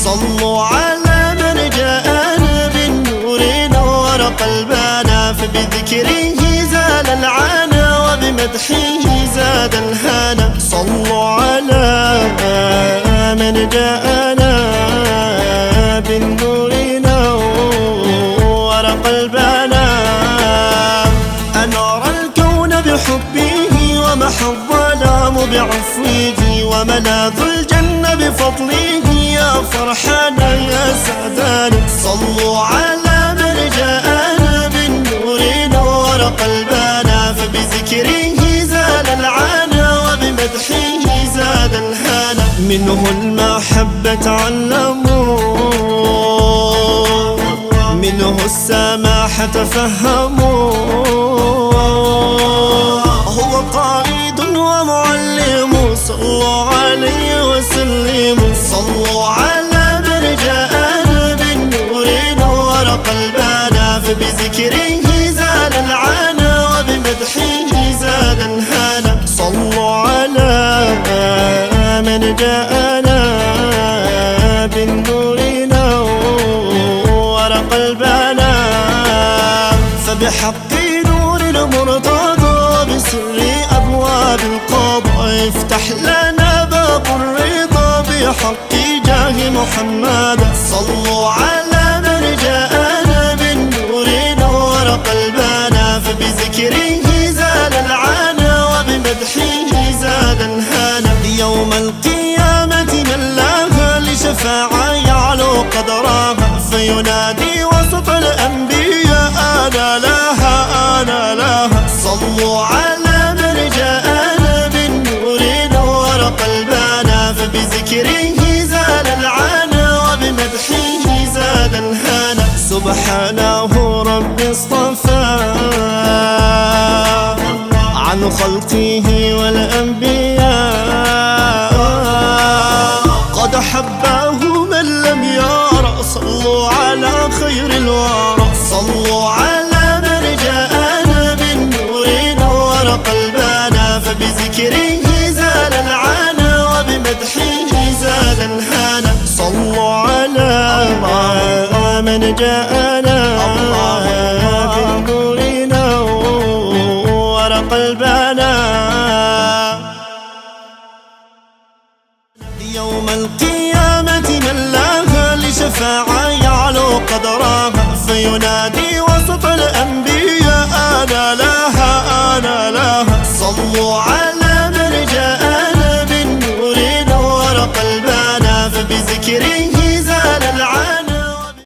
صلوا على من جاءنا بالنور نور قلبنا، فبذكره زال العنا وبمدحه زاد الهنا. صلوا على من جاءنا بالنور نور قلبنا، أنار الكون بحبه ومحى الظلام بعفوه، وملاذ الجنة بفضله يا فرحانا يا سعدانا. صلوا على من جاءنا بالنور نور قلبنا، فبذكره زال العنا وبمدحه زاد الهنا. منه المحبة علموا، منه السماحة فهموا، هو قائد ومعلم. صلوا عليه وسلموا. صلوا على من جاءنا بالنور نور قلبنا، فبذكره زال العنا وبمدحه زاد الهنا. صلوا على من جاءنا بالنور نور قلبنا، فبحق نور المرتضى بسر أبواب القضاء افتح لنا باب الرضا بحق جاه محمد. صلوا على من جاءنا بالنور نور قلبنا، فبذكره زال العنا وبمدحه زاد الهنا. يوم القيامة من لها لشفاعة يعلو قدرها، فينادي وسط الأنبياء أنا لها أنا لها. صلوا على من جاءنا بالنور نور قلبنا، فبذكره زال العنا وبمدحه زاد الهنا. سبحانه رب اصطفى عن خلقه والأنبياء، قد حباه من لم يرى. صلوا على خير الورى. صلوا على من جاءنا بالنور نور قلبنا، فبذكره زال العنا وبمدحه زاد الهنا. صلوا على من جاءنا بالنور نور قلبنا. يوم القيامة من لها لشفاعة يعلو قدرها، فينادي وسط الأنبياء أنا لها أنا لها. صلوا على من جاءنا بالنور نور قلبنا، فبذكره